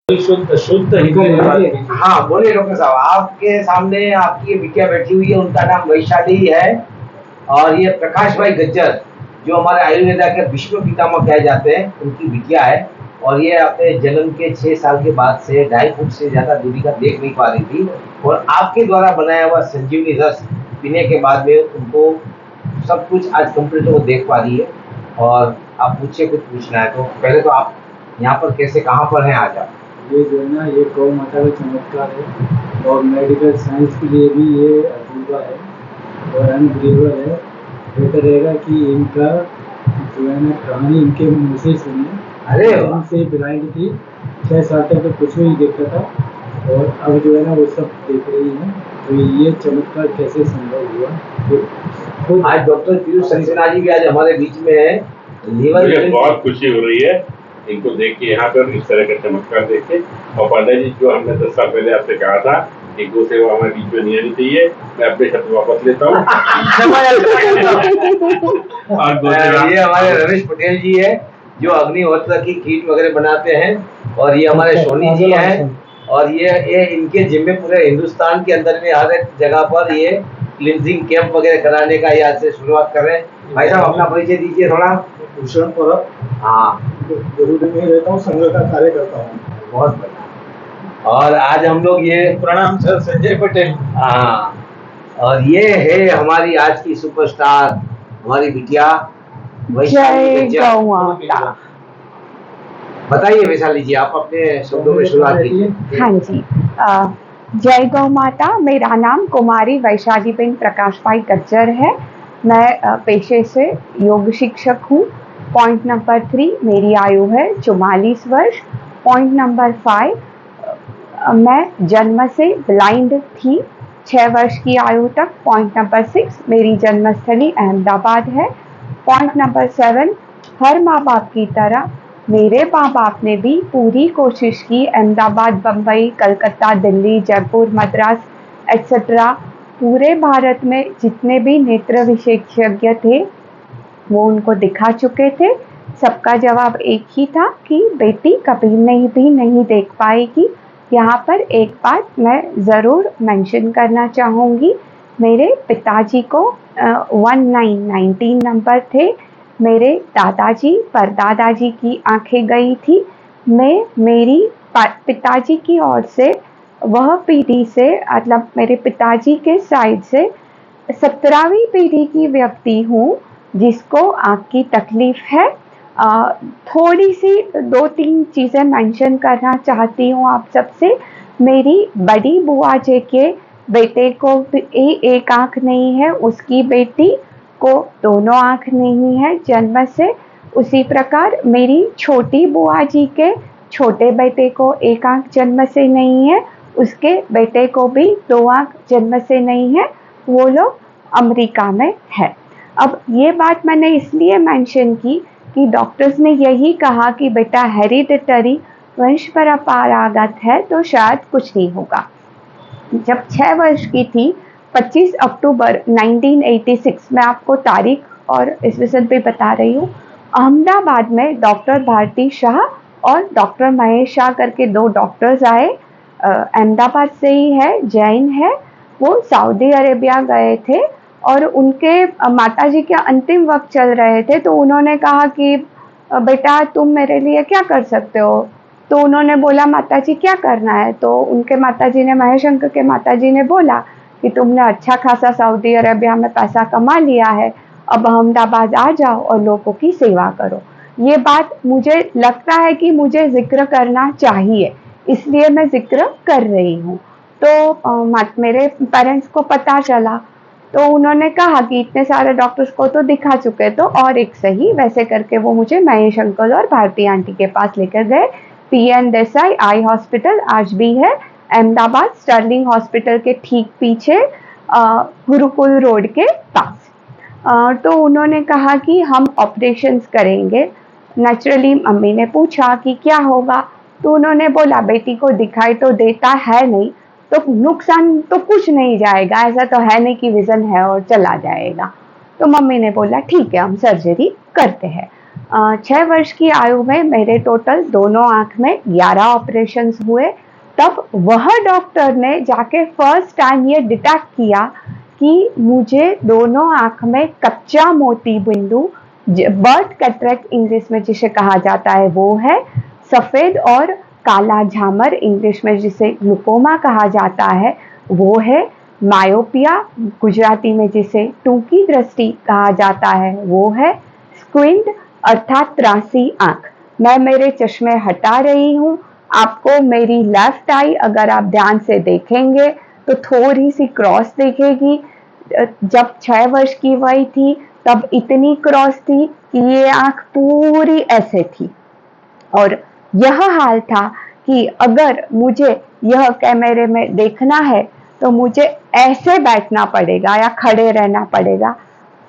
शुद्ध शुद्ध हिंदी में बात कीजिए। हाँ बोलिए डॉक्टर साहब, आपके सामने आपकी बिटिया बैठी हुई है, उनका नाम वैशाली है और ये प्रकाश भाई गज्जर जो हमारे आयुर्वेदा के विश्व पितामह कहे जाते हैं, उनकी बिटिया है। और ये अपने जन्म के 6 साल के बाद से 2.5 फुट से ज्यादा दूरी का देख नहीं पा रही थी, और आपके द्वारा बनाया हुआ संजीवनी रस पीने के बाद में उनको सब कुछ आज कंप्लीट वो देख पा रही है। और आप पूछिए, कुछ पूछना है तो पहले तो आप यहाँ पर कैसे कहाँ पर हैं आज आप? ये जो है ना, ये गौ माता का चमत्कार है और मेडिकल साइंस के लिए भी ये अपूर्वा है और अनबिलीवेबल है। बेहतर रहेगा कि इनका जो है ना कहानी इनके मुँह से सुनिए। अरे इनसे ब्लाइंड थी, 6 साल तक तो कुछ नहीं देखता था और अब जो है ना वो सब देख रही है। तो ये चमत्कार कैसे संभव हुआ, तो आज डॉक्टर पीयूष सक्सेना जी भी आज हमारे बीच में है। मुझे बहुत खुशी हो रही है इनको देख के, यहाँ पर इस तरह का चमत्कार देख के। और पांडा जी, जो हमने 10 साल पहले आपसे कहा था कि गौ सेवा हमारे बीच में नहीं आनी चाहिए, मैं अपने शब्द वापस लेता हूँ। और ये हमारे रमेश पटेल जी है जो अग्निहोत्र की किट वगैरह बनाते हैं, और ये हमारे सोनी जी हैं, और ये इनके जिम्मे पूरे हिंदुस्तान के अंदर में हर एक जगह पर ये क्लिनजिंग कैंप वगैरह कराने का यहाँ से शुरुआत कर रहे हैं। भाई साहब अपना परिचय दीजिए थोड़ा। भूषण परब, हाँ जरूर में रहता हूँ, संघ का कार्य करता हूँ। बहुत बढ़िया। और आज हम लोग ये प्रणाम सर, संजय पटेल। हाँ, और ये है हमारी आज की सुपरस्टार, हमारी बिटिया वैशाली गज्जर। बताइए वैशाली जी, आप अपने शब्दों में शुरुआत कीजिए। हाँ जी, जय गौ माता। मेरा नाम कुमारी वैशाली बेन प्रकाश भाई गज्जर है। मैं पेशे से योग शिक्षक हूँ। पॉइंट नंबर 3, मेरी आयु है 44 वर्ष। पॉइंट नंबर 5, मैं जन्म से ब्लाइंड थी 6 वर्ष की आयु तक। पॉइंट नंबर 6, मेरी जन्मस्थली अहमदाबाद है। पॉइंट नंबर 7, हर माँ बाप की तरह मेरे माँ बाप ने भी पूरी कोशिश की, अहमदाबाद, बम्बई, कलकत्ता, दिल्ली, जयपुर, मद्रास एक्सेट्रा पूरे भारत में जितने भी नेत्र विशेषज्ञ थे वो उनको दिखा चुके थे। सबका जवाब एक ही था कि बेटी कभी नहीं देख पाएगी। यहाँ पर एक बात मैं ज़रूर मेंशन करना चाहूँगी। मेरे पिताजी को 1919 नंबर थे। मेरे दादाजी परदादाजी की आंखें गई थी। मैं मेरी पिताजी की ओर से वह पीढ़ी से, मतलब मेरे पिताजी के साइड से 17वीं पीढ़ी की व्यक्ति हूँ जिसको आँख की तकलीफ है। थोड़ी सी 2-3 चीज़ें मेंशन करना चाहती हूँ आप सबसे। मेरी बड़ी बुआ जी के बेटे को एक आँख नहीं है, उसकी बेटी को दोनों आँख नहीं है जन्म से। उसी प्रकार मेरी छोटी बुआ जी के छोटे बेटे को एक आँख जन्म से नहीं है, उसके बेटे को भी 2 आँख जन्म से नहीं है। वो लोग अमेरिका में है। अब ये बात मैंने इसलिए मेंशन की कि डॉक्टर्स ने यही कहा कि बेटा हेरिडिटरी वंश परंपरागत है तो शायद कुछ नहीं होगा। जब 6 वर्ष की थी, 25 अक्टूबर 1986, मैं आपको तारीख और ईस्वी भी बता रही हूँ, अहमदाबाद में डॉक्टर भारती शाह और डॉक्टर महेश शाह करके 2 डॉक्टर्स आए। अहमदाबाद से ही है, जैन है। वो सऊदी अरेबिया गए थे और उनके माताजी के अंतिम वक्त चल रहे थे, तो उन्होंने कहा कि बेटा तुम मेरे लिए क्या कर सकते हो? तो उन्होंने बोला माताजी क्या करना है? तो उनके माताजी ने, महेश अंकल के माताजी ने बोला कि तुमने अच्छा खासा सऊदी अरेबिया में पैसा कमा लिया है, अब अहमदाबाद आ जाओ और लोगों की सेवा करो। ये बात मुझे लगता है कि मुझे जिक्र करना चाहिए, इसलिए मैं जिक्र कर रही हूँ। तो मेरे पेरेंट्स को पता चला तो उन्होंने कहा कि इतने सारे डॉक्टर्स को तो दिखा चुके, तो और एक सही, वैसे करके वो मुझे महेश अंकल और भारती आंटी के पास लेकर गए। PN देसाई आई हॉस्पिटल आज भी है अहमदाबाद, स्टर्लिंग हॉस्पिटल के ठीक पीछे, गुरुकुल रोड के पास। तो उन्होंने कहा कि हम ऑपरेशंस करेंगे। नेचुरली मम्मी ने पूछा कि क्या होगा, तो उन्होंने बोला बेटी को दिखाई तो देता है नहीं, तो नुकसान तो कुछ नहीं जाएगा, ऐसा तो है नहीं कि विजन है और चला जाएगा। तो मम्मी ने बोला ठीक है हम सर्जरी करते हैं। 6 वर्ष की आयु में मेरे टोटल दोनों आँख में 11 ऑपरेशंस हुए। तब वह डॉक्टर ने जाके फर्स्ट टाइम ये डिटेक्ट किया कि मुझे दोनों आँख में कच्चा मोती बिंदु, बर्ड कैटरेक्ट इंग्लिश में जिसे कहा जाता है वो है, सफ़ेद और काला झामर इंग्लिश में जिसे ग्लूकोमा कहा जाता है वो है, मायोपिया गुजराती में जिसे टूकी दृष्टि कहा जाता है वो है, स्क्विंट अर्थात त्रासी आंख। मैं मेरे चश्मे हटा रही हूँ। आपको मेरी लेफ्ट आई अगर आप ध्यान से देखेंगे तो थोड़ी सी क्रॉस दिखेगी। जब 6 वर्ष की वही थी तब इतनी क्रॉस थी कि ये आंख पूरी ऐसे थी। और यह हाल था कि अगर मुझे यह कैमरे में देखना है तो मुझे ऐसे बैठना पड़ेगा या खड़े रहना पड़ेगा,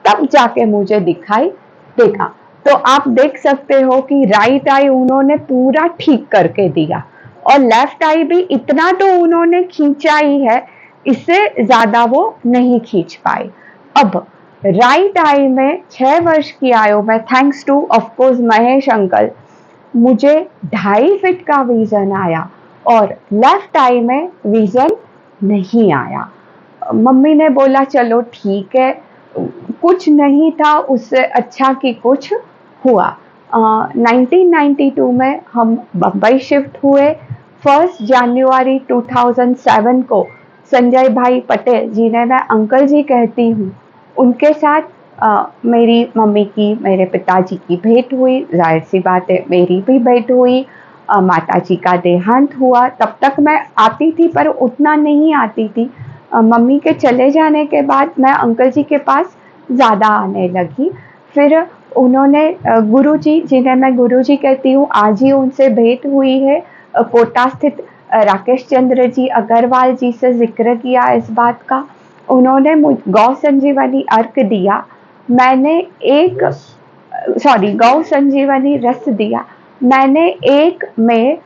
तब जाके मुझे दिखाई देगा। तो आप देख सकते हो कि राइट आई उन्होंने पूरा ठीक करके दिया और लेफ्ट आई भी इतना तो उन्होंने खींचा ही है, इससे ज्यादा वो नहीं खींच पाए। अब राइट आई में 6 वर्ष की आयु में thanks two of course Mahesh uncle मुझे 2.5 फीट का विजन आया और लेफ्ट आई में विजन नहीं आया। मम्मी ने बोला चलो ठीक है, कुछ नहीं था उससे अच्छा कि कुछ हुआ। 1992 में हम बम्बई शिफ्ट हुए। 1 जनवरी 2007 को संजय भाई पटेल जिन्हें मैं अंकल जी कहती हूँ, उनके साथ मेरी मम्मी की मेरे पिताजी की भेंट हुई। जाहिर सी बात है मेरी भी भेंट हुई। माताजी का देहांत हुआ। तब तक मैं आती थी पर उतना नहीं आती थी। मम्मी के चले जाने के बाद मैं अंकल जी के पास ज़्यादा आने लगी। फिर उन्होंने गुरुजी जिन्हें मैं गुरुजी कहती हूँ, आज ही उनसे भेंट हुई है। कोटा स्थित राकेश चंद्र जी अग्रवाल जी से जिक्र किया इस बात का। उन्होंने गौ संजीवनी अर्क दिया। मैंने गौ संजीवनी रस दिया। मैंने 1 मई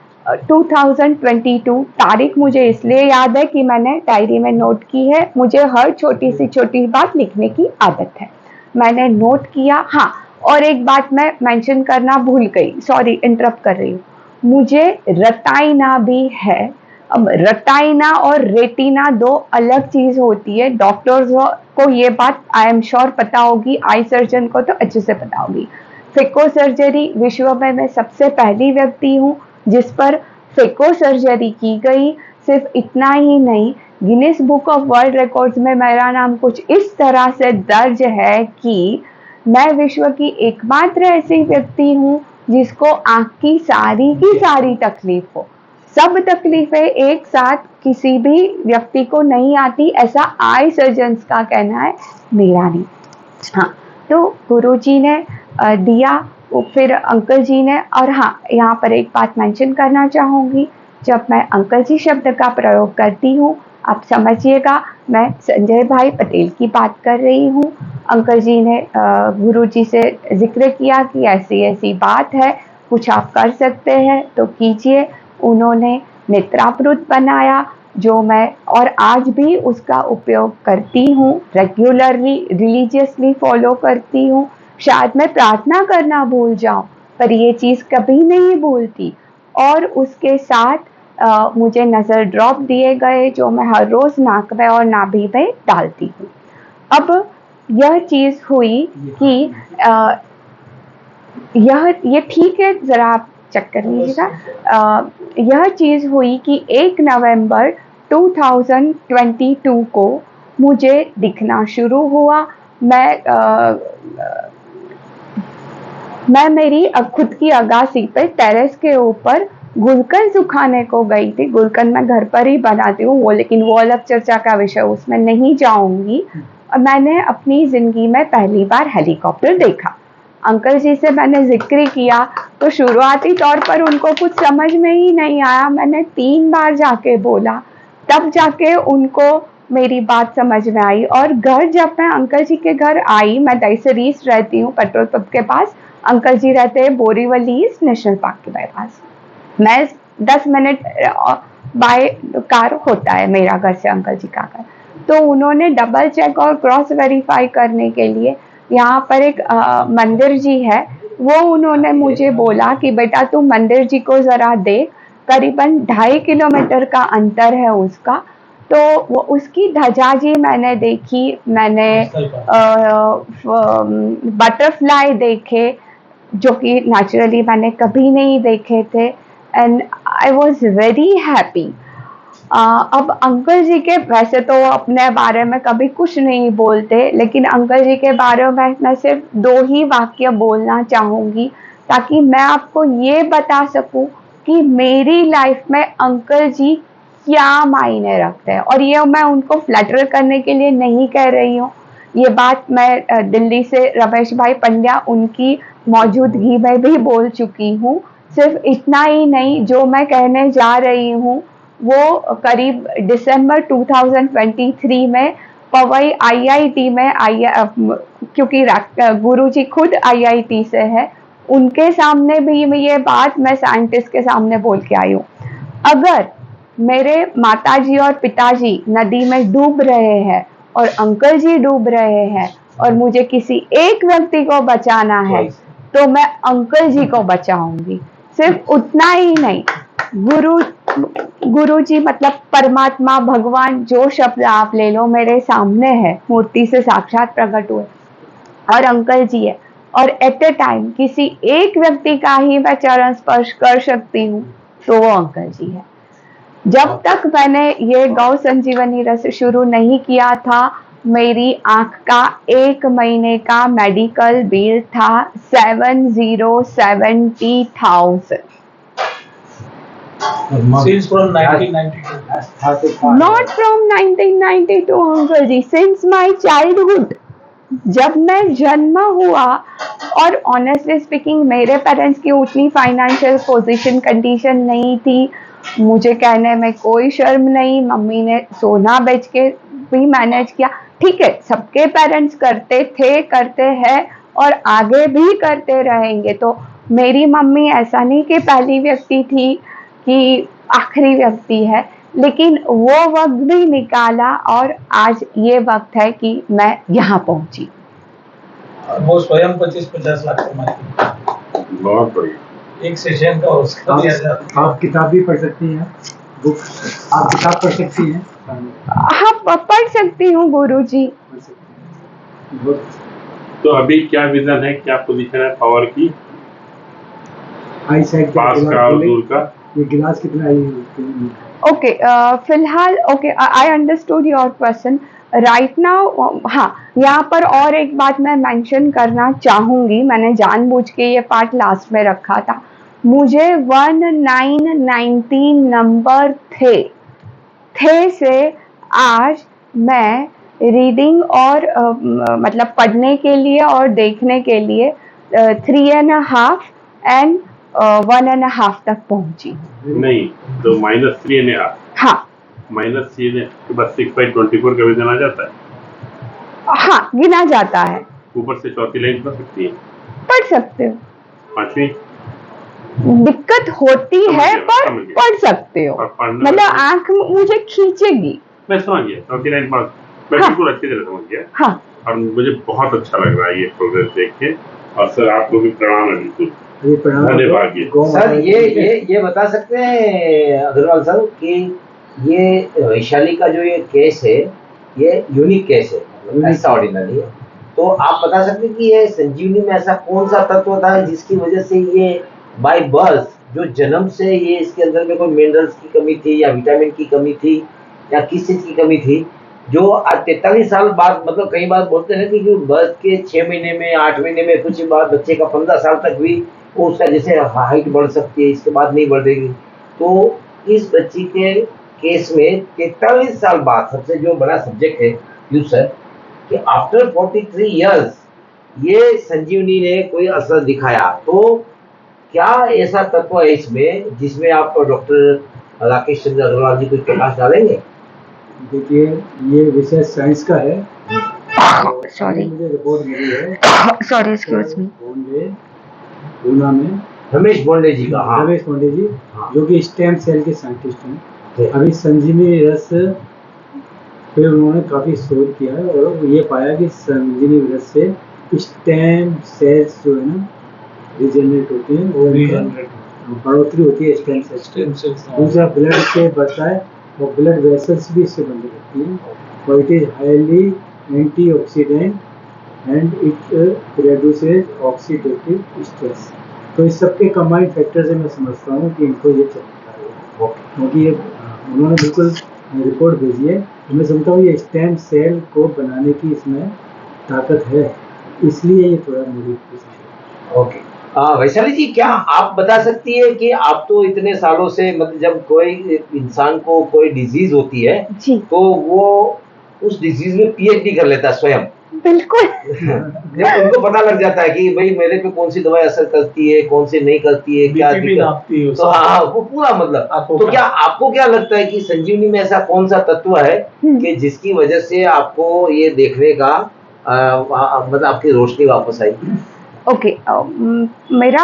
2022 तारीख मुझे इसलिए याद है कि मैंने डायरी में नोट की है। मुझे हर छोटी सी छोटी बात लिखने की आदत है। मैंने नोट किया। हाँ, और एक बात मैं मेंशन करना भूल गई, सॉरी इंटरप्ट कर रही हूँ। मुझे रटाइना भी है। अब रटाइना और रेटिना 2 अलग चीज होती है। डॉक्टर्स को ये बात आई एम श्योर पता होगी, आई सर्जन को तो अच्छे से पता होगी। फेको सर्जरी विश्व में मैं सबसे पहली व्यक्ति हूँ जिस पर फेको सर्जरी की गई। सिर्फ इतना ही नहीं, Guinness book of world records में मेरा नाम कुछ इस तरह से दर्ज है कि मैं विश्व की एकमात्र ऐसी व्यक्ति हूँ जिसको आंख की सारी तकलीफ हो। सब तकलीफें एक साथ किसी भी व्यक्ति को नहीं आती, ऐसा आई सर्जन्स का कहना है, मेरा नहीं। हाँ, तो गुरुजी ने दिया, फिर अंकल जी ने। और हाँ, यहाँ पर एक बात मेंशन करना चाहूँगी, जब मैं अंकल जी शब्द का प्रयोग करती हूँ आप समझिएगा मैं संजय भाई पटेल की बात कर रही हूँ। अंकल जी ने गुरुजी से जिक्र किया कि ऐसी ऐसी बात है, कुछ आप कर सकते हैं तो कीजिए। उन्होंने नेत्रामृत बनाया जो मैं और आज भी उसका उपयोग करती हूँ, रेगुलरली रिलीजियसली फॉलो करती हूँ। शायद मैं प्रार्थना करना भूल जाऊं पर ये चीज़ कभी नहीं भूलती। और उसके साथ मुझे नज़र ड्रॉप दिए गए जो मैं हर रोज़ नाक में और नाभि में डालती हूँ। अब यह चीज़ हुई कि ये ठीक है, ज़रा आप चेक कर लीजिएगा। यह चीज़ हुई कि 1 नवंबर 2022 को मुझे दिखना शुरू हुआ। मैं मेरी खुद की अगासी पे टेरेस के ऊपर गुलकंद सुखाने को गई थी। गुलकंद मैं घर पर ही बनाती हूँ, लेकिन वो अलग चर्चा का विषय, उसमें नहीं जाऊंगी। मैंने अपनी जिंदगी में पहली बार हेलीकॉप्टर देखा। अंकल जी से मैंने जिक्र किया तो शुरुआती तौर पर उनको कुछ समझ में ही नहीं आया। मैंने 3 बार जाके बोला, तब जाके उनको मेरी बात समझ में आई। और घर जब मैं अंकल जी के घर आई, मैं दहीसर ईस्ट रहती हूँ पेट्रोल पंप के पास, अंकल जी रहते हैं बोरीवली ईस्ट नेशनल पार्क के बाईपास। मैं 10 मिनट बाय कार होता है मेरा घर से अंकल जी का घर। तो उन्होंने डबल चेक और क्रॉस वेरीफाई करने के लिए यहाँ पर एक मंदिर जी है, वो उन्होंने मुझे बोला कि बेटा तू मंदिर जी को ज़रा देख, करीबन 2.5 किलोमीटर का अंतर है उसका। तो वो उसकी ध्वजा जी मैंने देखी, मैंने बटरफ्लाई देखे जो कि नेचुरली मैंने कभी नहीं देखे थे, and I was very happy. अब अंकल जी के वैसे तो अपने बारे में कभी कुछ नहीं बोलते, लेकिन अंकल जी के बारे में मैं सिर्फ 2 ही वाक्य बोलना चाहूँगी ताकि मैं आपको ये बता सकूँ कि मेरी लाइफ में अंकल जी क्या मायने रखते हैं। और ये मैं उनको फ्लैटर करने के लिए नहीं कह रही हूँ, ये बात मैं दिल्ली से रमेश भाई पंड्या उनकी मौजूदगी में भी बोल चुकी हूँ। सिर्फ इतना ही नहीं, जो मैं कहने जा रही हूँ वो करीब दिसंबर 2023 में पवई आईआईटी में क्योंकि गुरुजी खुद आईआईटी से है, उनके सामने भी ये बात मैं साइंटिस्ट के सामने बोल के आई हूँ। अगर मेरे माताजी और पिताजी नदी में डूब रहे हैं और अंकल जी डूब रहे हैं और मुझे किसी एक व्यक्ति को बचाना है तो मैं अंकल जी को बचाऊंगी। सिर्फ उतना ही नहीं, गुरु जी मतलब परमात्मा, भगवान, जो शब्द आप ले लो, मेरे सामने है, मूर्ति से साक्षात प्रकट हुए, और अंकल जी है, और एट ए टाइम किसी एक व्यक्ति का ही मैं चरण स्पर्श कर सकती हूँ तो वो अंकल जी है। जब तक मैंने ये गौ संजीवनी रस शुरू नहीं किया था, मेरी आंख का 1 महीने का मेडिकल बिल था 70,000। Since from 1992. Not from 1992 uncle ji, since my childhood। जब मैं जन्म हुआ, और ऑनेस्टली स्पीकिंग मेरे पेरेंट्स की उतनी फाइनेंशियल पोजीशन कंडीशन नहीं थी, मुझे कहने में कोई शर्म नहीं, मम्मी ने सोना बेच के भी मैनेज किया। ठीक है, सबके पेरेंट्स करते थे, करते हैं और आगे भी करते रहेंगे। तो मेरी मम्मी ऐसा नहीं कि पहली व्यक्ति थी कि आखिरी व्यक्ति है, लेकिन वो वक्त भी निकाला और आज ये वक्त है कि मैं यहाँ पहुंची। वो स्वयं 25-50 लाख कमाती, बहुत बढ़िया। एक सेशन का उसका दिया जाता है। आप किताब भी पढ़ सकती हैं, बुक आप किताब पढ़ सकती हैं। हाँ, पढ़ सकती हूँ गुरुजी। पढ़ सकती हैं। तो अभी क्या विजन है, क्या पोजीशन है पावर की, आई साइड पास का और दूर का? ये गिलास कितना है? ओके, फिलहाल okay, I understood your question right now. हाँ, यहाँ पर और एक बात मैं मेंशन करना चाहूँगी, मैंने जानबूझ के ये पार्ट लास्ट में रखा था। मुझे 1919 नंबर थे से आज मैं रीडिंग और मतलब पढ़ने के लिए और देखने के लिए 3.5 एंड 1.5 तक पहुंची। नहीं, तो -3.5। हाँ, -3 के बाद 6/24 का विजन आ जाता है। हाँ, गिना जाता है। ऊपर से चौथी लाइन पढ़ सकती है, पढ़ सकते हो, 5वीं दिक्कत होती है पर समझ गया। पढ़ सकते हो, और पढ़ना मतलब आंख मुझे खींचेगी। मैं समझ गया, चौथी लाइन पढ़, मैं हाँ। बिल्कुल अच्छी तरह समझ गया। हाँ, और मुझे बहुत अच्छा लग रहा है ये प्रोग्रेस देख के, और सर आपको भी प्रणाम है बिल्कुल, ये प्रणाम। धन्यवाद। ये सर ये बता सकते हैं अग्रवाल सर कि ये वैशाली का जो ये केस है, ये यूनिक केस है, मतलब ऐसा ऑर्डिनरी है। तो आप बता सकते हैं कि ये संजीवनी में ऐसा कौन सा तत्व था जिसकी वजह से ये बाय बर्थ, जो जन्म से ये इसके अंदर में कोई मिनरल्स की कमी थी या विटामिन की कमी थी या किस चीज की कमी थी, जो आज 43 साल बाद, मतलब कई बार बोलते हैं कि बर्थ के 6 महीने में, 8 महीने में, कुछ बार बच्चे का 15 साल तक भी वो उसका जैसे हाइट बढ़ सकती है, इसके बाद नहीं बढ़ेगी। तो इस बच्ची के केस में 43 साल बाद सबसे जो बड़ा सब्जेक्ट है यू सर, कि आफ्टर 43 इयर्स ये संजीवनी ने कोई असर दिखाया। तो क्या ऐसा तत्व है इसमें जिसमें आप डॉक्टर राकेश चंद्र अग्रवाल जी कुछ प्रकाश डालेंगे? देखिए, ये विषय साइंस का है। सॉरी, मुझे रिपोर्ट मिली है, सॉरी, एक्सक्यूज मी। पूना में रमेश बोंडे जी का। हाँ, रमेश पांडे जी, हाँ। जो कि स्टेम सेल के साइंटिस्ट हैं। ठीक। अभी संजीवनी रस पे उन्होंने काफ़ी शोध किया है और ये पाया कि संजीवनी रस से स्टेम सेल्स जो है ना, रीजनरेट होते हैं और बढ़ोतरी होती है स्टेम सेल्स। दूसरा ब्लड से बढ़ता है और ब्लड वेसल्स भी इससे बंधी रहती है और it is highly antioxidant and it reduces oxidative stress. तो इस सबके कंबाइंड फैक्टर से मैं समझता हूँ कि इनको ये चमत्कार है, क्योंकि ये उन्होंने बिल्कुल रिपोर्ट भेजी है, तो मैं समझता हूँ ये स्टेम सेल को बनाने की इसमें ताकत है, इसलिए ये थोड़ा मेरी ओके। वैशाली जी, क्या आप बता सकती है कि आप तो इतने सालों से, मतलब जब कोई इंसान को कोई डिजीज होती है जी तो वो उस डिजीज में पीएचडी कर लेता है स्वयं। बिल्कुल। जब उनको पता लग जाता है कि भाई मेरे पे कौन सी दवाई असर करती है, कौन सी नहीं करती है, क्या बीपी भी नापती है तो हाँ, वो पूरा मतलब। तो क्या आपको क्या लगता है कि संजीवनी में ऐसा कौन सा तत्व है कि जिसकी वजह से आपको ये देखने का मतलब आपकी रोशनी वापस आई? Okay, मेरा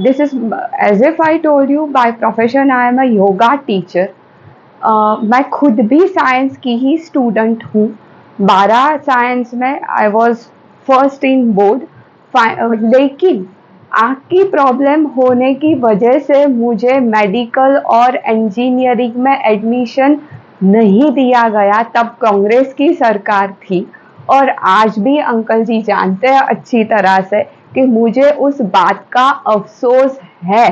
this is as if I told you by profession I am a yoga teacher. मैं खुद भी साइंस की ही स्टूडेंट हूँ। 12 साइंस में I was first in board, लेकिन आँख की प्रॉब्लम होने की वजह से मुझे मेडिकल और इंजीनियरिंग में एडमिशन नहीं दिया गया। तब कांग्रेस की सरकार थी और आज भी अंकल जी जानते हैं अच्छी तरह से कि मुझे उस बात का अफसोस है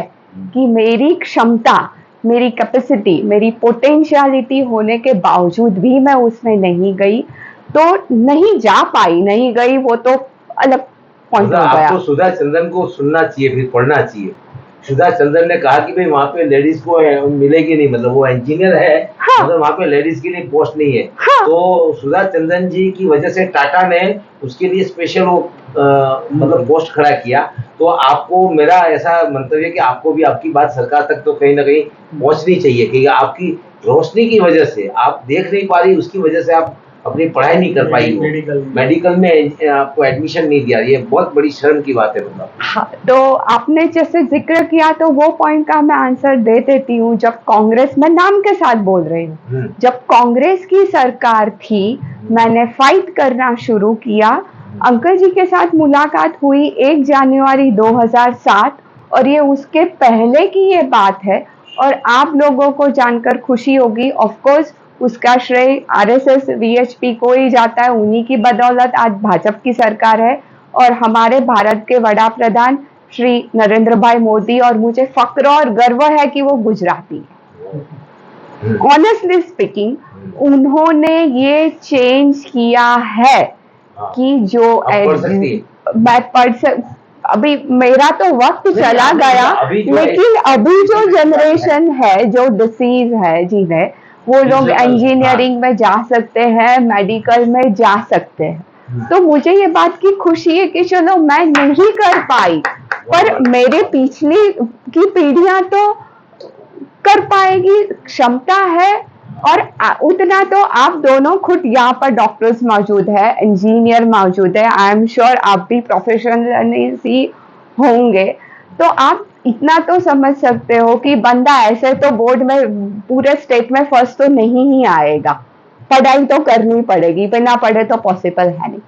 कि मेरी क्षमता, मेरी कैपेसिटी, मेरी पोटेंशियलिटी होने के बावजूद भी मैं उसमें नहीं गई, तो नहीं जा पाई, नहीं गई, वो तो अलग पॉइंट हो गया। आपको सुधा चंद्रन को सुनना चाहिए, फिर पढ़ना चाहिए। सुधा चंद्रन ने कहा कि भाई वहाँ पे लेडीज को मिलेगी नहीं, मतलब वो इंजीनियर है, हाँ, मतलब वहाँ पे लेडीज के लिए पोस्ट नहीं है। हाँ, तो सुधा चंद्रन जी की वजह से टाटा ने उसके लिए स्पेशल वो मतलब पोस्ट खड़ा किया। तो आपको मेरा ऐसा मंतव्य है कि आपको भी आपकी बात सरकार तक तो कहीं ना कहीं पहुंचनी चाहिए कि आपकी रोशनी की वजह से आप देख नहीं पा रही, उसकी वजह से आप अपनी पढ़ाई नहीं कर पाई, मेडिकल में आपको एडमिशन नहीं दिया, ये बहुत बड़ी शर्म की बात है। मतलब हाँ, तो आपने जैसे जिक्र किया तो वो पॉइंट का मैं आंसर दे देती हूँ। जब कांग्रेस, मैं नाम के साथ बोल रही हूँ, जब कांग्रेस की सरकार थी मैंने फाइट करना शुरू किया। अंकल जी के साथ मुलाकात हुई 1 जनवरी 2007 और ये उसके पहले की ये बात है और आप लोगों को जानकर खुशी होगी। ऑफ कोर्स उसका श्रेय आरएसएस वीएचपी को ही जाता है, उन्हीं की बदौलत आज भाजपा की सरकार है और हमारे भारत के वड़ा प्रधान श्री नरेंद्र भाई मोदी, और मुझे फक्र और गर्व है कि वो गुजराती है। ऑनेस्टली स्पीकिंग, उन्होंने ये चेंज किया है कि जो मैं पढ़ अभी मेरा तो वक्त चला गया, लेकिन अभी जो जनरेशन है, जो डिसीज है जिन्हें, वो लोग इंजीनियरिंग में जा सकते हैं, मेडिकल में जा सकते हैं। तो मुझे ये बात की खुशी है कि चलो मैं नहीं कर पाई, पर मेरे पिछली की पीढ़ियां तो कर पाएगी, क्षमता है। और उतना तो आप दोनों खुद यहाँ पर डॉक्टर्स मौजूद है, इंजीनियर मौजूद है, आई एम श्योर आप भी प्रोफेशनल ही होंगे, तो आप इतना तो समझ सकते हो कि बंदा ऐसे तो बोर्ड में पूरे स्टेट में फर्स्ट तो नहीं ही आएगा, पढ़ाई तो करनी पड़ेगी, बिना पढ़े तो पॉसिबल है नहीं।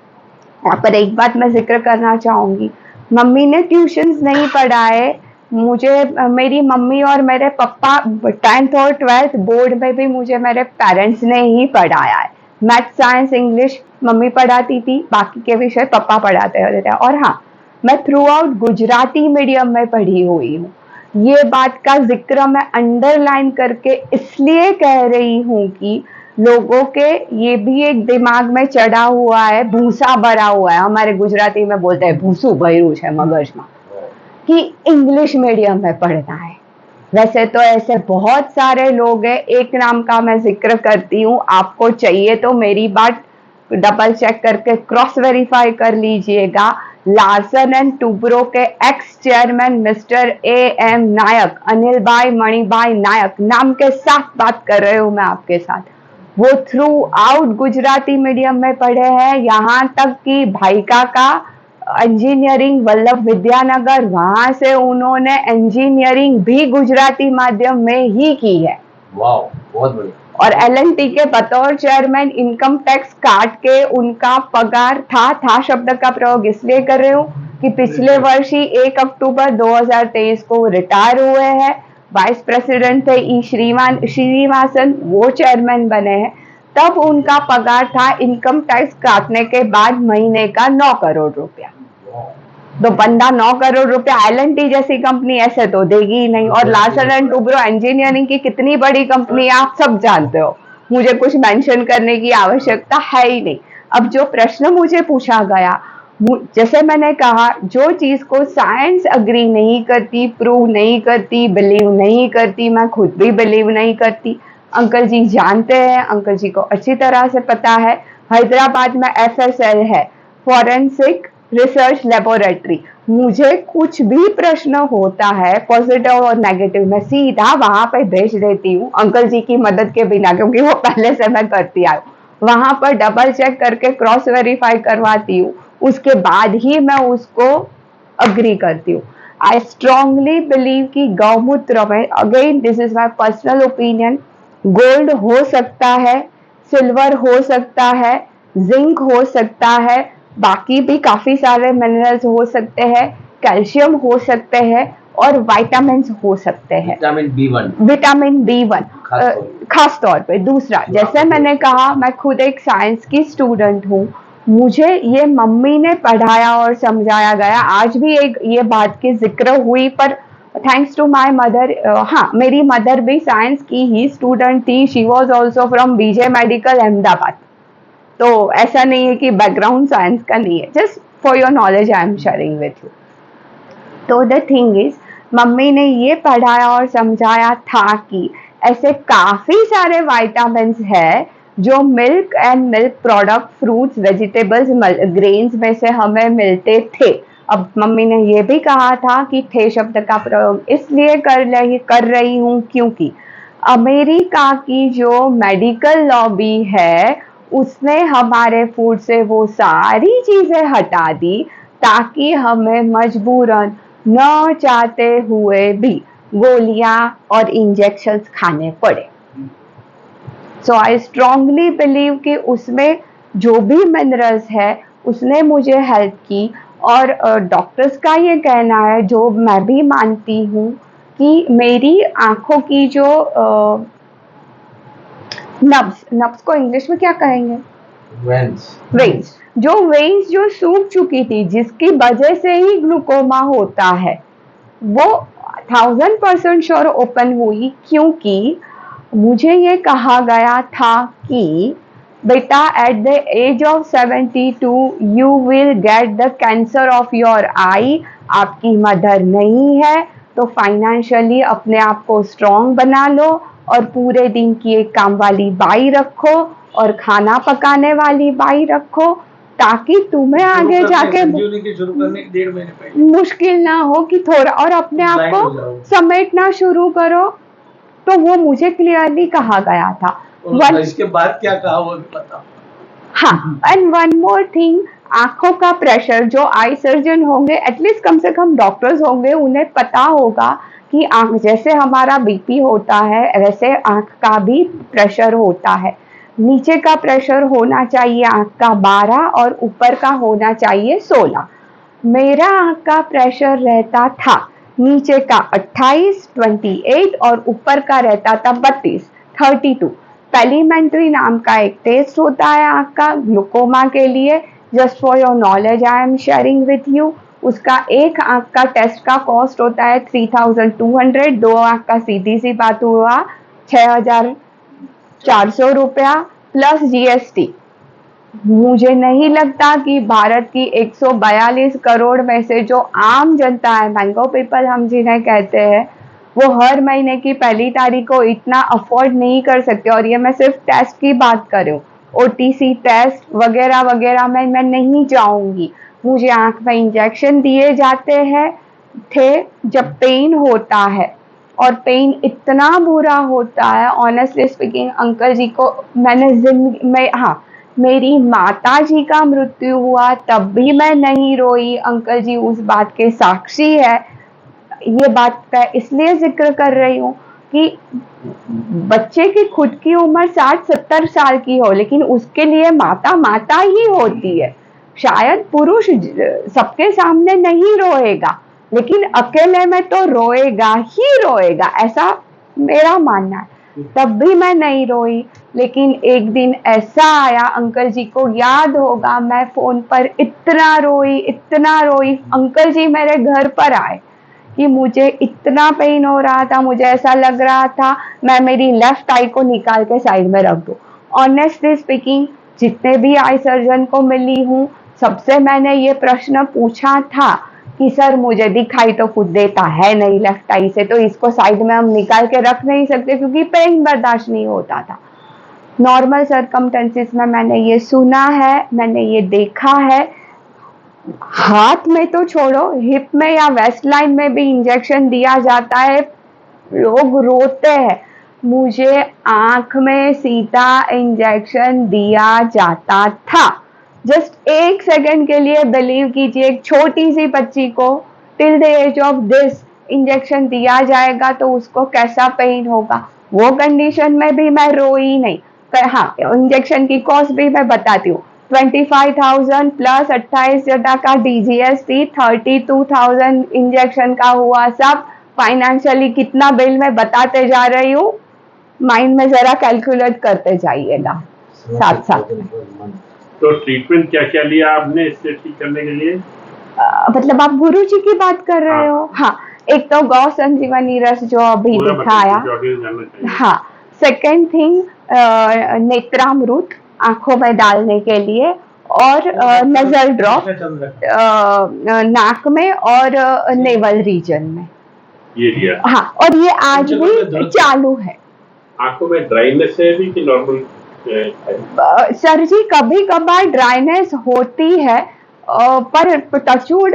यहाँ पर एक बात मैं जिक्र करना चाहूंगी, मम्मी ने ट्यूशंस नहीं पढ़ाए मुझे, मेरी मम्मी और मेरे पापा 10th और 12th बोर्ड में भी मुझे मेरे पेरेंट्स ने ही पढ़ाया है। मैथ, साइंस, इंग्लिश मम्मी पढ़ाती थी, बाकी के विषय पापा पढ़ाते होते थे। और हाँ, मैं थ्रू आउट गुजराती मीडियम में पढ़ी हुई हूँ। ये बात का जिक्र मैं अंडरलाइन करके इसलिए कह रही हूँ कि लोगों के ये भी एक दिमाग में चढ़ा हुआ है, भूसा भरा हुआ है, हमारे गुजराती में बोलते हैं भूसू भरू है मगज में, कि इंग्लिश मीडियम में पढ़ना है। वैसे तो ऐसे बहुत सारे लोग हैं, एक नाम का मैं जिक्र करती हूँ, आपको चाहिए तो मेरी बात डबल चेक करके क्रॉस वेरीफाई कर लीजिएगा। लार्सन एंड टूब्रो के एक्स चेयरमैन मिस्टर AM नायक, अनिल भाई मणिभाई नायक, नाम के साथ बात कर रही हूँ मैं आपके साथ। वो थ्रू आउट गुजराती मीडियम में पढ़े हैं, यहाँ तक कि भाई का इंजीनियरिंग वल्लभ विद्यानगर, वहां से उन्होंने इंजीनियरिंग भी गुजराती माध्यम में ही की है। वाह, बहुत बढ़िया। और LNT के बतौर चेयरमैन इनकम टैक्स काट के उनका पगार था शब्द का प्रयोग इसलिए कर रहे हूँ कि पिछले वर्ष ही 1 अक्टूबर 2023 को रिटायर हुए हैं। वाइस प्रेसिडेंट थे ई श्रीनिवासन, वो चेयरमैन बने हैं। तब उनका पगार था इनकम टैक्स काटने के बाद महीने का 9 करोड़ रुपया। तो बंदा 9 करोड़ रुपया L&T जैसी कंपनी ऐसे तो देगी ही नहीं। और लार्सन एंड टुब्रो इंजीनियरिंग की कितनी बड़ी कंपनी आप सब जानते हो, मुझे कुछ मेंशन करने की आवश्यकता है ही नहीं। अब जो प्रश्न मुझे पूछा गया, जैसे मैंने कहा, जो चीज को साइंस अग्री नहीं करती, प्रूव नहीं करती, बिलीव नहीं करती, मैं खुद भी बिलीव नहीं करती। अंकल जी जानते हैं, अंकल जी को अच्छी तरह से पता है, हैदराबाद में FSL है, फॉरेंसिक रिसर्च लेबोरेटरी। मुझे कुछ भी प्रश्न होता है पॉजिटिव और नेगेटिव, मैं सीधा वहां पर भेज देती हूँ अंकल जी की मदद के बिना, क्योंकि वो पहले से मैं करती आई। वहां पर डबल चेक करके क्रॉस वेरीफाई करवाती हूँ, उसके बाद ही मैं उसको अग्री करती हूँ। आई स्ट्रांगली बिलीव कि गौमूत्र में, again this is my personal opinion, gold हो सकता है, सिल्वर हो सकता है, जिंक हो सकता है, बाकी भी काफी सारे मिनरल्स हो सकते हैं, कैल्शियम हो सकते हैं और विटामिन हो सकते हैं। विटामिन B1 खास तौर पे। दूसरा, जैसे मैंने कहा, मैं खुद एक साइंस की स्टूडेंट हूँ, मुझे ये मम्मी ने पढ़ाया और समझाया गया। आज भी एक ये बात की जिक्र हुई, पर थैंक्स टू माय मदर, हाँ, मेरी मदर भी साइंस की ही स्टूडेंट थी। She was also from BJ medical Ahmedabad. तो ऐसा नहीं है कि बैकग्राउंड साइंस का नहीं है, just for your knowledge I am sharing with you. तो द थिंग इज, मम्मी ने ये पढ़ाया और समझाया था कि ऐसे काफी सारे विटामिन्स है जो milk and milk product, fruits, vegetables, grains में से हमें मिलते थे। अब मम्मी ने ये भी कहा था कि थे शब्द का प्रयोग इसलिए कर रही हूँ क्योंकि अमेरिका की जो मेडिकल लॉबी है उसने हमारे फूड से वो सारी चीजें हटा दी ताकि हमें मजबूरन न चाहते हुए भी गोलियां और इंजेक्शंस खाने पड़े। सो आई स्ट्रांगली बिलीव कि उसमें जो भी मिनरल्स है उसने मुझे हेल्प की। और डॉक्टर्स का ये कहना है, जो मैं भी मानती हूँ, कि मेरी आंखों की जो नब्स को इंग्लिश में क्या कहेंगे? वेन्स जो सूख चुकी थी, जिसकी वजह से ही ग्लूकोमा होता है, वो 1000% श्योर ओपन हुई। क्योंकि मुझे ये कहा गया था कि बेटा, at the age of 72 you will get the cancer of your eye. आपकी मदर नहीं है तो फाइनेंशियली अपने आप को स्ट्रॉन्ग बना लो और पूरे दिन की एक काम वाली बाई रखो और खाना पकाने वाली बाई रखो, ताकि तुम्हें आगे जाके शुरू करने के 1.5 महीने पहले मुश्किल ना हो कि थोड़ा और अपने आप को समेटना शुरू करो। तो वो मुझे क्लियरली कहा गया था। इसके बाद क्या कहा वो भी पता। हाँ, एंड वन मोर थिंग, आंखों का प्रेशर, जो आई सर्जन होंगे, एटलीस्ट कम से कम डॉक्टर्स होंगे, उन्हें पता होगा कि आंख, जैसे हमारा BP होता है वैसे आंख का भी प्रेशर होता है। नीचे का प्रेशर होना चाहिए आंख का 12 और ऊपर का होना चाहिए 16। मेरा आंख का प्रेशर रहता था नीचे का 28, 28 और ऊपर का रहता था 32, 32। पेलीमेंट्री नाम का एक टेस्ट होता है आंख का ग्लूकोमा के लिए, just for your knowledge I am sharing with you. उसका एक आंख का टेस्ट का कॉस्ट होता है 3200, 2 आंख का सीधी सी बात हुआ 6400 रुपया प्लस GST। मुझे नहीं लगता कि भारत की 142 करोड़ में से जो आम जनता है, मैंगो पीपल हम जिन्हें कहते हैं, वो हर महीने की 1 तारीख को इतना अफोर्ड नहीं कर सकते। और ये मैं सिर्फ टेस्ट की बात कर रही हूँ, OTC टेस्ट वगैरह वगैरह में मैं नहीं जाऊंगी। मुझे आंख में इंजेक्शन दिए जाते हैं थे जब पेन होता है, और पेन इतना बुरा होता है, ऑनेस्टली स्पीकिंग अंकल जी को मैंने जिंदगी में, हाँ, मेरी माता जी का मृत्यु हुआ तब भी मैं नहीं रोई, अंकल जी उस बात के साक्षी है। ये बात मैं इसलिए जिक्र कर रही हूँ कि बच्चे की खुद की उम्र 60-70 साल की हो, लेकिन उसके लिए माता माता ही होती है। शायद पुरुष सबके सामने नहीं रोएगा, लेकिन अकेले में तो रोएगा ही रोएगा, ऐसा मेरा मानना है। तब भी मैं नहीं रोई, लेकिन एक दिन ऐसा आया, अंकल जी को याद होगा, मैं फोन पर इतना रोई, अंकल जी मेरे घर पर आए कि मुझे इतना पेन हो रहा था, मुझे ऐसा लग रहा था मैं मेरी लेफ्ट आई को निकाल के साइड में रख दूं। ऑनेस्टली स्पीकिंग, जितने भी आई सर्जन को मिली हूँ, सबसे मैंने ये प्रश्न पूछा था कि सर मुझे दिखाई तो कुछ देता है नहीं लेफ्ट आई से, तो इसको साइड में हम निकाल के रख नहीं सकते क्योंकि पेन बर्दाश्त नहीं होता था। नॉर्मल सर्कमस्टेंसेस में मैंने ये सुना है, मैंने ये देखा है। हाथ में तो छोड़ो, हिप में या वेस्ट लाइन में भी इंजेक्शन दिया जाता है, लोग रोते हैं। मुझे आंख में सीधा इंजेक्शन दिया जाता था। जस्ट 1 सेकेंड के लिए बिलीव कीजिए, एक छोटी सी बच्ची को till the age of this injection दिया जाएगा तो उसको कैसा पेन होगा। वो कंडीशन में भी मैं रोई नहीं। पर हाँ, इंजेक्शन की कॉस्ट भी मैं बताती हूँ। 25,000 प्लस 28 का DGST, 32,000 इंजेक्शन का हुआ। सब फाइनेंशियली कितना बिल मैं बताते जा रही हूँ, माइंड में जरा कैलकुलेट करते जाइएगा साथ साथ में। तो ट्रीटमेंट क्या क्या लिया आपने इससे ठीक करने के लिए? मतलब आप गुरु जी की बात कर रहे हो? हाँ, एक तो गौ संजीवनी रस जो अभी दिखाया। हाँ, सेकेंड थिंग नेत्रामृत आंखों में डालने के लिए, और नजल ड्रॉप नाक में और नेवल रीजन में ये दिया। हाँ, और ये आज भी चालू है। आंखों में ड्राइनेस है भी कि नॉर्मल? सर जी, कभी कभार ड्राइनेस होती है, पर टचवुड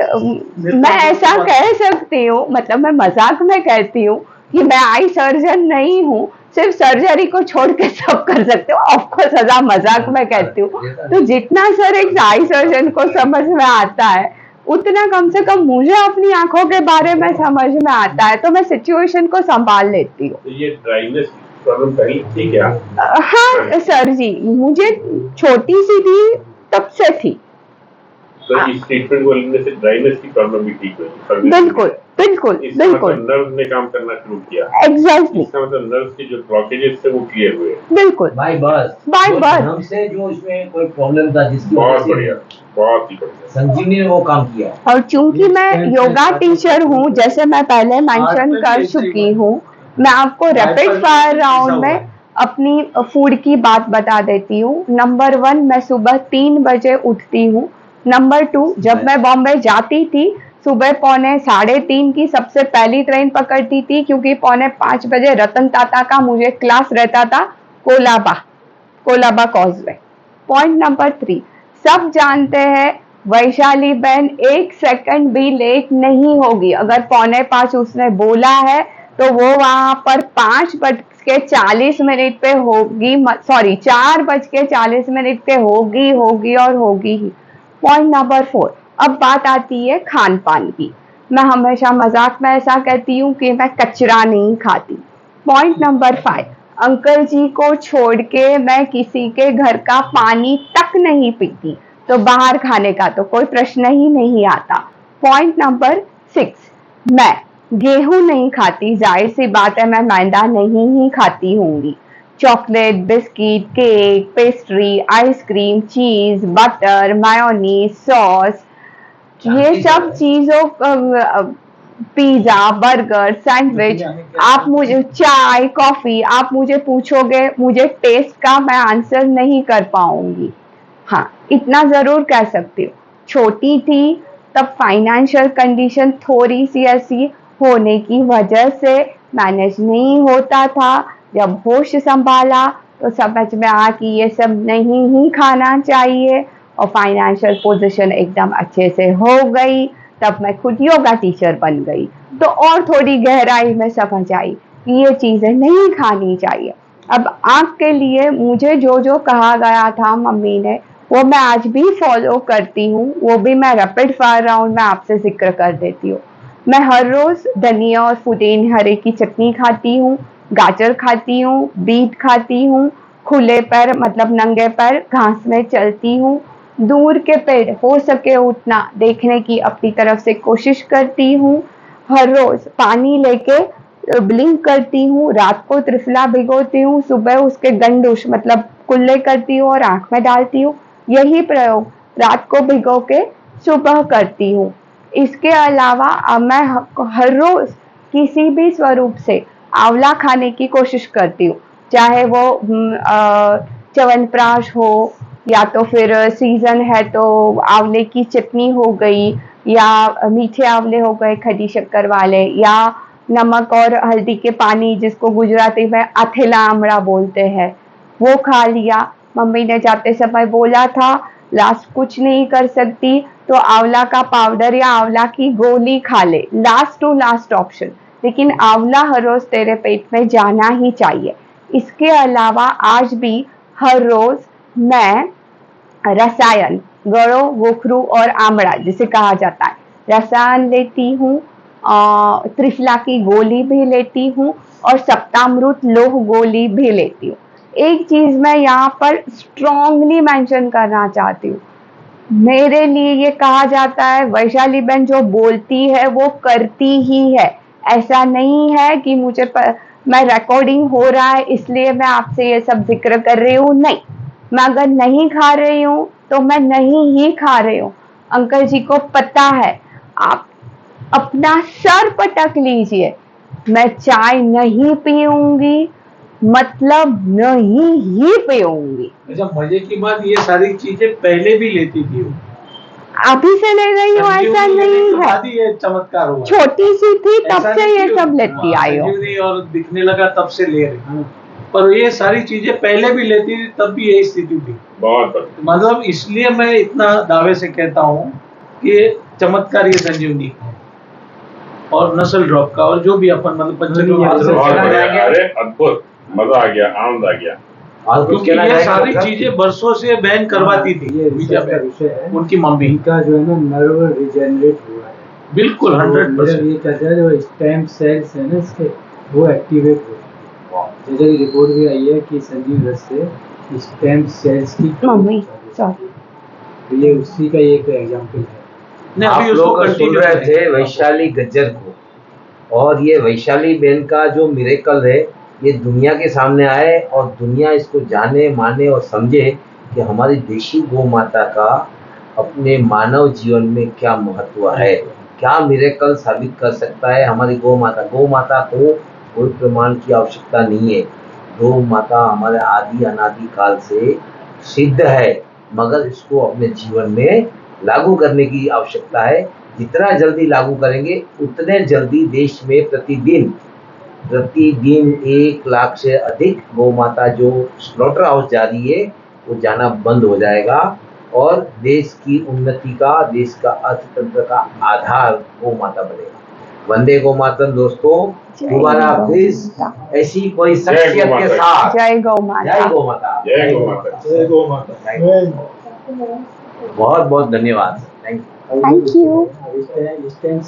मैं ऐसा कह सकती हूँ, मतलब मैं मजाक में कहती हूँ कि मैं आई सर्जन नहीं हूँ, सिर्फ सर्जरी को छोड़ के सब कर सकते हो। ऑफकोर्स सजा मजाक में कहती हूँ। तो जितना सर एक आई सर्जन को समझ में आता है, उतना कम से कम मुझे अपनी आंखों के बारे में समझ में आता है, तो मैं सिचुएशन को संभाल लेती हूँ। तो ये ड्राइनेस प्रॉब्लम पहले थी क्या? हाँ सर जी, मुझे छोटी सी थी तब से थी। तो इस ट्रीटमेंट को लेने से ड्राइनेस की प्रॉब्लम भी ठीक हुई? बिल्कुल बिल्कुल बिल्कुल। नर्व ने काम करना शुरू किया। एग्जैक्टली। इसका मतलब नर्व के जो ब्लॉकेजेस थे वो क्लियर हुए। बिल्कुल बाय बर्थ हमसे जो इसमें कोई प्रॉब्लम था जिसकी बहुत बढ़िया, बहुत ही बढ़िया। संजीवनी ने वो काम किया। और चूंकि मैं योगा टीचर हूँ, जैसे मैं पहले मेंशन कर चुकी हूँ, मैं आपको रैपिड फायर राउंड में अपनी फूड की बात बता देती हूँ। नंबर 1, मैं सुबह 3 बजे उठती हूँ। नंबर 2, जब मैं बॉम्बे जाती थी, सुबह 3:45 की सबसे पहली ट्रेन पकड़ती थी, क्योंकि 4:45 बजे रतन टाटा का मुझे क्लास रहता था कोलाबा कॉजवे। पॉइंट नंबर 3, सब जानते हैं वैशाली बहन 1 सेकंड भी लेट नहीं होगी। अगर 4:45 उसने बोला है तो वो वहां पर 5:40 पे होगी, सॉरी 4:40 पे होगी और होगी ही। पॉइंट नंबर 4, अब बात आती है खान पान की। मैं हमेशा मजाक में ऐसा कहती हूँ कि मैं कचरा नहीं खाती। पॉइंट नंबर 5, अंकल जी को छोड़ के मैं किसी के घर का पानी तक नहीं पीती, तो बाहर खाने का तो कोई प्रश्न ही नहीं आता। पॉइंट नंबर 6, मैं गेहूं नहीं खाती, जाहिर सी बात है मैं मैदा नहीं ही खाती होंगी। Chocolate, biscuit, cake, pastry, ice cream, चीज, बटर, मायोनीज, सॉस, ये सब चीजों, पिज्जा, बर्गर, सैंडविच, आप मुझे चाय, कॉफी, आप मुझे पूछोगे, मुझे टेस्ट का मैं आंसर नहीं कर पाऊंगी। हाँ, इतना जरूर कह सकती हूँ, छोटी थी तब फाइनेंशियल कंडीशन थोड़ी सी ऐसी होने की वजह से मैनेज नहीं होता था। जब होश संभाला तो समझ में आ कि ये सब नहीं ही खाना चाहिए, और फाइनेंशियल पोजीशन एकदम अच्छे से हो गई। तब मैं खुद योगा टीचर बन गई, तो और थोड़ी गहराई में समझ आई कि ये चीजें नहीं खानी चाहिए। अब आँख के लिए मुझे जो जो कहा गया था मम्मी ने, वो मैं आज भी फॉलो करती हूँ। वो भी मैं रैपिड फायर राउंड में आपसे जिक्र कर देती हूँ। मैं हर रोज धनिया और पुदीन हरे की चटनी खाती हूँ, गाजर खाती हूँ, बीट खाती हूँ, खुले पैर मतलब नंगे पैर घास में चलती हूँ, दूर के पेड़ हो सके उतना देखने की अपनी तरफ से कोशिश करती हूँ। हर रोज पानी लेके ब्लिंक करती हूँ, रात को त्रिफला भिगोती हूँ, सुबह उसके गंडूश मतलब कुल्ले करती हूँ और आंख में डालती हूँ। यही प्रयोग रात को भिगो के सुबह करती हूँ। इसके अलावा मैं हर रोज किसी भी स्वरूप से आंवला खाने की कोशिश करती हूँ, चाहे वो च्यवनप्राश हो या तो फिर सीजन है तो आंवले की चटनी हो गई या मीठे आंवले हो गए खड़ी शक्कर वाले, या नमक और हल्दी के पानी जिसको गुजराती में अथेला आमड़ा बोलते हैं, वो खा लिया। मम्मी ने जाते समय बोला था लास्ट कुछ नहीं कर सकती तो आंवला का पाउडर या आंवला की गोली खा ले, लास्ट टू लास्ट ऑप्शन, लेकिन आंवला हर रोज तेरे पेट में जाना ही चाहिए। इसके अलावा आज भी हर रोज मैं रसायन गड़ो गोखरू और आमड़ा जिसे कहा जाता है रसायन लेती हूँ, त्रिफला की गोली भी लेती हूँ और सप्तामृत लोह गोली भी लेती हूँ। एक चीज मैं यहाँ पर स्ट्रांगली मेंशन करना चाहती हूँ, मेरे लिए ये कहा जाता है वैशाली बहन जो बोलती है वो करती ही है। ऐसा नहीं है कि मैं रिकॉर्डिंग हो रहा है इसलिए मैं आपसे ये सब जिक्र कर रही हूँ, नहीं। मैं अगर नहीं खा रही हूँ तो मैं नहीं ही खा रही हूँ। अंकल जी को पता है, आप अपना सर पटक लीजिए, मैं चाय नहीं पीऊंगी मतलब नहीं ही पीऊंगी। अच्छा, मजे की बात ये सारी चीजें पहले भी लेती थी वो। अभी से ले रही हूँ ऐसा नहीं है, बाद ही ये चमत्कार हुआ। छोटी सी थी तब ऐसा से नहीं ये कि सब लेती आई हो। संजीवनी और दिखने लगा तब से ले रही, पर ये सारी चीजें पहले भी लेती थी तब भी यही स्थिति थी। बहुत मतलब इसलिए मैं इतना दावे से कहता हूँ कि चमत्कार ये संजीवनी है और नस्ल ड्रॉप का और जो भी अपन मतलब पंचकर्म बहुत बढ़िया। अरे अद्भुत, मजा आ गया, आनंद आ गया। और कुछ क्योंकि कहना ये चाहेंगे सारी डॉक्टर? चीजें बरसों से बैन करवाती थी ये बीजा रिसर्च का बहन, विषय है। उनकी मम्मी। इनका जो है ना नर्व रिजेनरेट हुआ है, बिल्कुल तो 100%। ये कहता है जो स्टेम सेल्स है ना इसके वो एक्टिवेट हुए हैं। जैसे कि रिपोर्ट भी आई है कि संजीव रस से स्टेम सेल्स की मम्मी, तो ये उसी का एक एग्जाम्पल है। नहीं, आप अभी उसको लोग सुन कंटिन्यू रहे करेंगे। थे वैशाली गज्जर को, और ये वैशाली बहन का जो मिरेकल है ये दुनिया के सामने आए और दुनिया इसको जाने माने और समझे कि हमारी देशी गौ माता का अपने मानव जीवन में क्या महत्व है, क्या मिरेकल साबित कर सकता है हमारी गौ माता। गौ माता को कोई प्रमाण की आवश्यकता नहीं है, गौ माता हमारे आदि अनादि काल से सिद्ध है, मगर इसको अपने जीवन में लागू करने की आवश्यकता है। जितना जल्दी लागू करेंगे उतने जल्दी देश में प्रतिदिन 1 लाख से अधिक गौ माता जो स्लॉटर हाउस जा रही है वो जाना बंद हो जाएगा और देश की उन्नति का, देश का अर्थतंत्र का आधार गौ माता बनेगा। वंदे गौ माता दोस्तों, दोबारा फिर ऐसी कोई शख्सियत के साथ जय गौ माता। जय गौ माता, जय गौ माता। जय गौ माता। बहुत बहुत धन्यवाद। Thank you. Thank you.